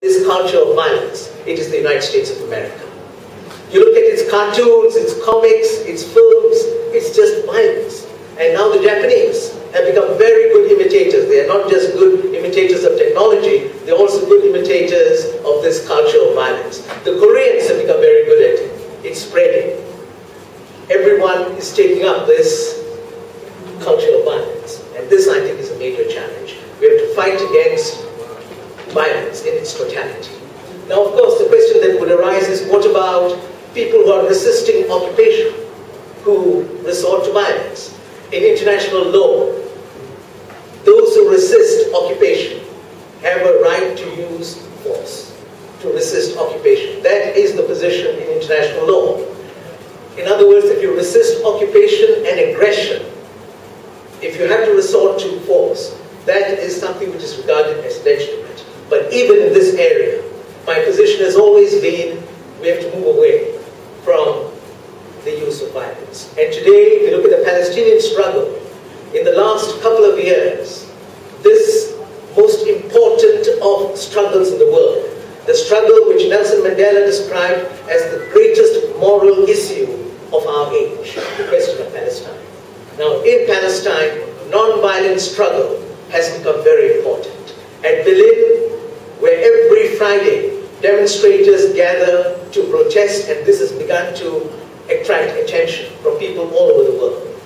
this culture of violence, it is the United States of America. You look at its cartoons, its comics, its films, it's just violence. And now the Japanese have become very good imitators. They are not just good imitators of technology, they're also good imitators of this culture of violence. The Koreans have become very good at it. It's spreading. Everyone is taking up this culture of violence. And this, I think, is a major challenge. We have to fight against violence in its totality. Now, of course, the question that would arise is, what about people who are resisting occupation, who resort to violence? In international law, those who resist occupation have a right to use force to resist occupation. That is the position in international law. In other words, if you resist occupation and aggression, if you have to resort to force, that is something which is regarded as legitimate. But even in this area, my position has always been we have to move away from the use of violence. And today, if you look at the Palestinian struggle, in the last couple of years, this most important of struggles in the world, the struggle which Nelson Mandela described as the greatest moral issue of our age, the question of Palestine. Now, in Palestine, non-violent struggle has become very important. At Berlin, where every Friday demonstrators gather to protest, and this has begun to attract attention from people all over the world,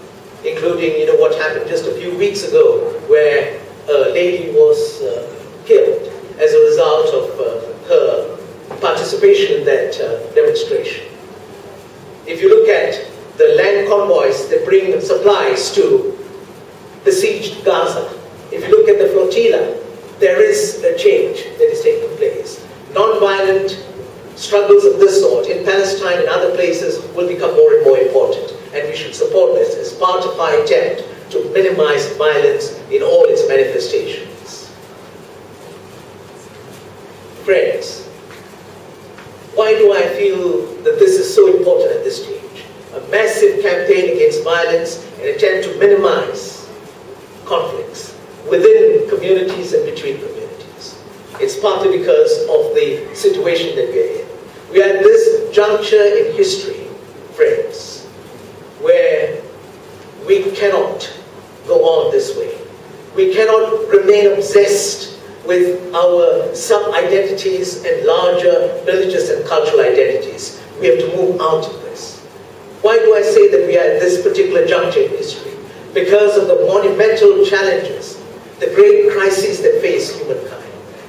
including, what happened just a few weeks ago, where a lady was killed as a result of her participation in that demonstration. If you look at the land convoys that bring supplies to besieged Gaza, if you look at the flotilla, there is a change that is taking place. Non-violent struggles of this sort in Palestine and other places will become more and more important, and we should support this as part of our attempt to minimize violence in all its manifestations. Friends, why do I feel that this is so important at this stage? A massive campaign against violence, an attempt to minimize conflicts within communities and between communities. It's partly because of the situation that we're in. We are at this juncture in history, friends, where we cannot go on this way. We cannot remain obsessed with our sub-identities and larger religious and cultural identities. We have to move out of this. Why do I say that we are at this particular juncture in history? Because of the monumental challenges, the great crises that face humankind,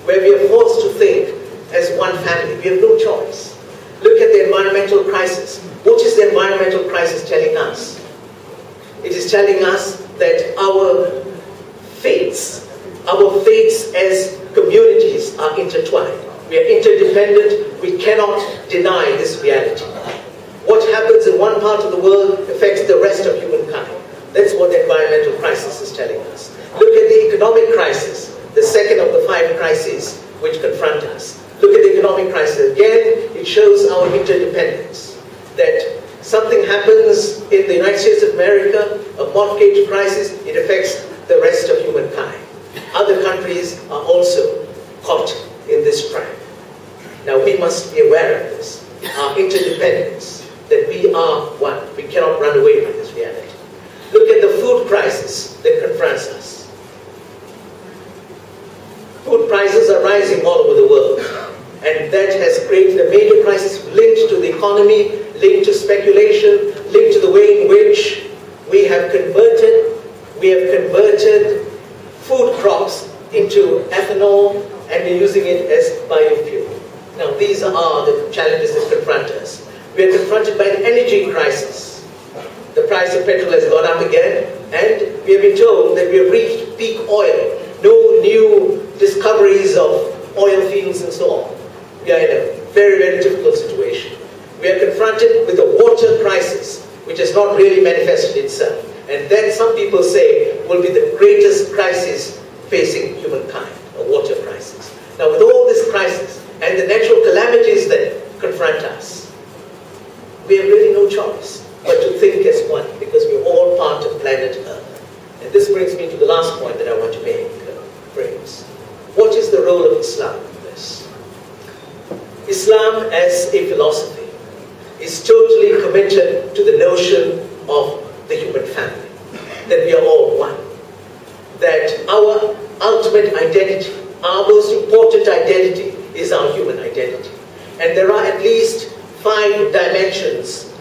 where we are forced to think as one family. We have no choice. Look at the environmental crisis. What is the environmental crisis telling us? It is telling us that our fates as communities are intertwined. We are interdependent. We cannot deny this reality. What happens in one part of the world affects the rest of humankind. That's what the environmental crisis is telling us. Look at the economic crisis, the second of the 5 crises which confront us. Look at the economic crisis. Again, it shows our interdependence. That something happens in the United States of America, a mortgage crisis, it affects the rest of humankind. Other countries are also caught in this trap. Now we must be aware of this, our interdependence, that we are one. We cannot run away from this reality. Look at the food crisis that confronts us. Food prices are rising all over the world, and that has created a major crisis linked to the economy, linked to speculation, linked to the way in which we have converted food crops into ethanol, and we're using it as biofuel. Now these are the challenges that confront us. We are confronted by an energy crisis. The price of petrol has gone up again, and we have been told that we have reached peak oil. No new discoveries of oil fields and so on. We are in a very, very difficult situation. We are confronted with a water crisis, which has not really manifested itself. And that, some people say, will be the greatest crisis facing humankind, a water crisis. Now, with all this crisis and the natural calamities that confront us, we have really no choice but to think as one, because we're all part of planet Earth. And this brings me to the last point that I want to make, friends. What is the role of Islam in this? Islam as a philosophy is totally committed to the notion of the human family, that we are all one, that our ultimate identity, our most important identity, is our human identity. And there are at least 5 dimensions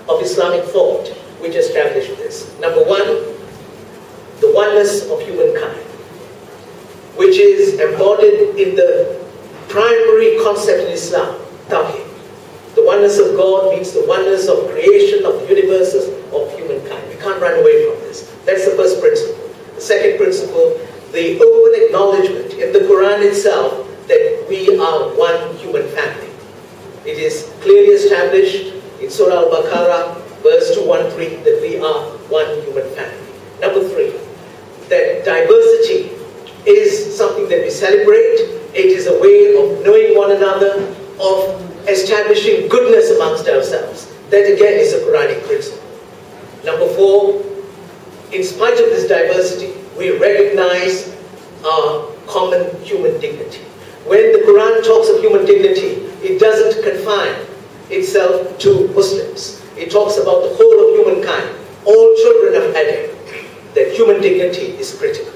of Islamic thought which establish this. Number 1, the oneness of humankind, which is embodied in the primary concept in Islam, Tawheed. The oneness of God means the oneness of creation, of the universes, of humankind. We can't run away from this. That's the first principle. The second principle, the open acknowledgement in the Quran itself that we are one human family. It is clearly established in Surah Al-Baqarah, verse 213, that we are one human family. Number 3, that diversity is something that we celebrate. It is a way of knowing one another, of establishing goodness amongst ourselves. That again is a Quranic principle. Number 4, in spite of this diversity, we recognize our common human dignity. When the Quran talks of human dignity, it doesn't confine itself to Muslims. It talks about the whole of humankind, all children of Adam, that human dignity is critical.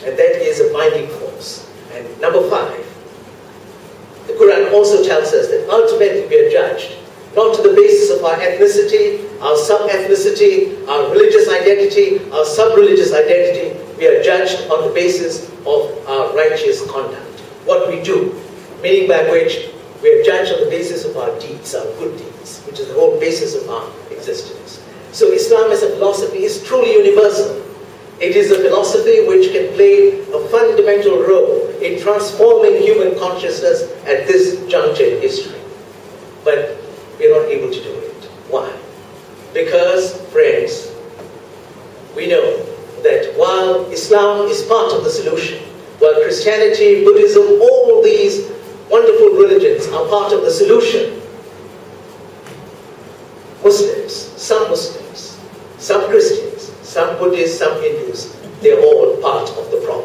And that is a binding force. And number 5, the Quran also tells us that ultimately we are judged not to the basis of our ethnicity, our sub-ethnicity, our religious identity, our sub-religious identity. We are judged on the basis of our righteous conduct, what we do, meaning by which we are judged on the basis of our deeds, our good deeds, which is the whole basis of our existence. So Islam as a philosophy is truly universal. It is a philosophy which can play a fundamental role in transforming human consciousness at this juncture in history. But we are not able to do it. Why? Because, friends, we know that while Islam is part of the solution, while Christianity, Buddhism, all these wonderful religions are part of the solution, Muslims, some Christians, some Buddhists, some Hindus, they're all part of the problem.